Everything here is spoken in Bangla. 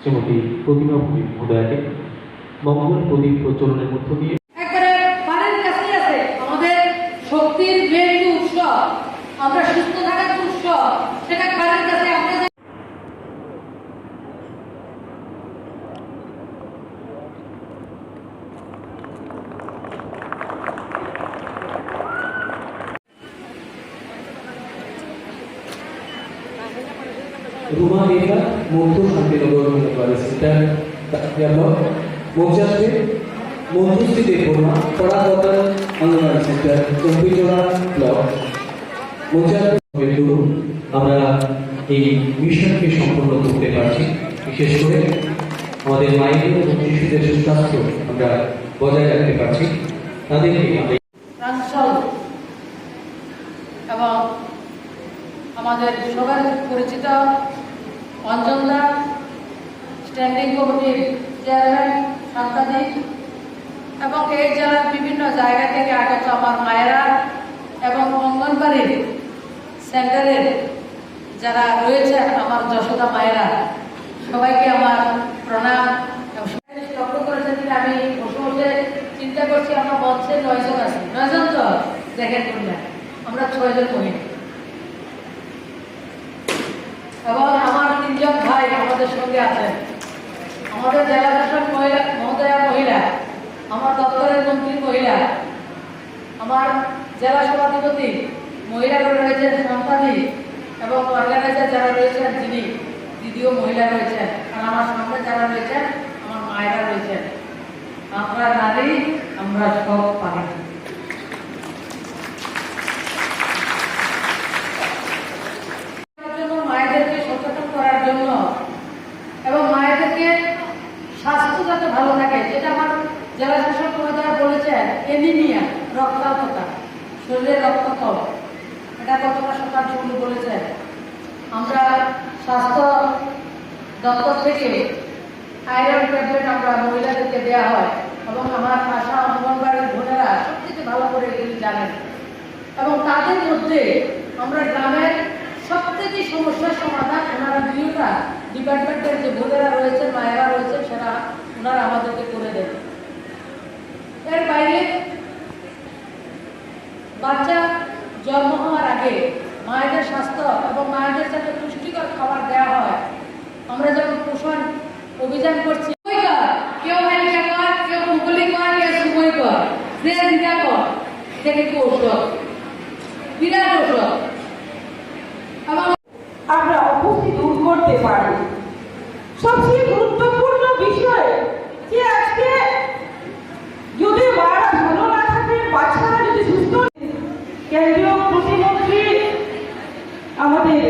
শ্রীমতী প্রতিমা ভূমি মহোদয়াকে মঙ্গল প্রদীপ প্রচলনের মধ্য দিয়ে একবারে পানির কাছেই আছে আমাদের শক্তির মেন উৎস, আমরা সুস্থ থাকার উৎস, সেটা পানির কাছে। আমরা rumah mereka mutu sampai nomor baris dan dialog mojate মন্ত্রী দেখুনা পড়াগত অঙ্গনওয়াড়ি সেন্টার কম্পিউটার ব্লক মজার হেতু আমরা এই মিশনকে সম্পন্ন করতে পারছি। বিশেষ করে আমাদের মায়েদের এবং শিশুদের সুস্বাস্থ্য আমরা বজায় রাখতে পারছি। তাদেরকে এবং আমাদের সবার পরিচিত অঞ্জনদা, স্ট্যান্ডিং কমিটির চেয়ারম্যান সাংবাদিক এবং এই জেলার বিভিন্ন জায়গা থেকে আগত আমার মায়েরা এবং অঙ্গনবাড়ির সেন্টারের যারা রয়েছে আমার যশোদা মায়েরা, সবাইকে আমার প্রণাম। লক্ষ্য করেছেন যে আমি বসে বসে চিন্তা করছি আমরা মঞ্চে 9 জন আছি, 9 জন তো দেখেন না, আমরা 6 জন মহিলা এবং আমার 3 জন ভাই আমাদের সঙ্গে আছেন। আমাদের জেলা শাসক মহোদয়া মহিলা, আমার দপ্তরের মন্ত্রী মহিলা, আমার জেলা সভাধিপতি মহিলারা রয়েছেন সন্তানী এবং অর্গানাইজার যারা রয়েছেন যিনি দিদিও মহিলা রয়েছেন, আর আমার সামনে যারা রয়েছেন আমার মায়েরা রয়েছেন। আমরা নারী, আমরা সব পারি। মায়েদেরকে সচেতন করার জন্য এবং মায়েদেরকে স্বাস্থ্য যাতে ভালো থাকে, যেটা আমার জেলা শাসক মহোদয় বলেছেন এনিমিয়া, রক্তাল্পতা, শরীরের রক্ত কম, এটা কতটা শতাংশ উনি বলেছেন। আমরা স্বাস্থ্য দপ্তর থেকে আয়রন ট্যাবলেট আমরা মহিলাদেরকে দেওয়া হয় এবং আমার আশা অঙ্গনবাড়ির বোনেরা সবথেকে ভালো করে এগুলি জানেন। এবং তাদের মধ্যে আমরা গ্রামের সবথেকে সমস্যার সমাধান ওনারা দুইটা ডিপার্টমেন্টের যে বোনেরা রয়েছেন, মায়েরা রয়েছেন, সেটা ওনারা আমাদেরকে করে দেন। এর বাইরে বাচ্চা জন্ম হওয়ার আগে মায়েদের স্বাস্থ্য এবং মায়েদের যাতে পুষ্টিকর খাবার দেওয়া হয়, আমরা যখন পোষণ অভিযান করছি, কেউ হেলিকা কর, কেউ মুগলি কর, কেউ সুময় কর, যে দিদা কর, সে কিন্তু ঔষধ, বিরাট ঔষধ। আমরা অপুষ্টি দূর করতে পারি। সবচেয়ে গুরুত্বপূর্ণ বিষয় যে আজকে যদি মারা ভালো না থাকে, বাচ্চারা যদি সুস্থ, কেন্দ্রীয় প্রতিমন্ত্রী আমাদের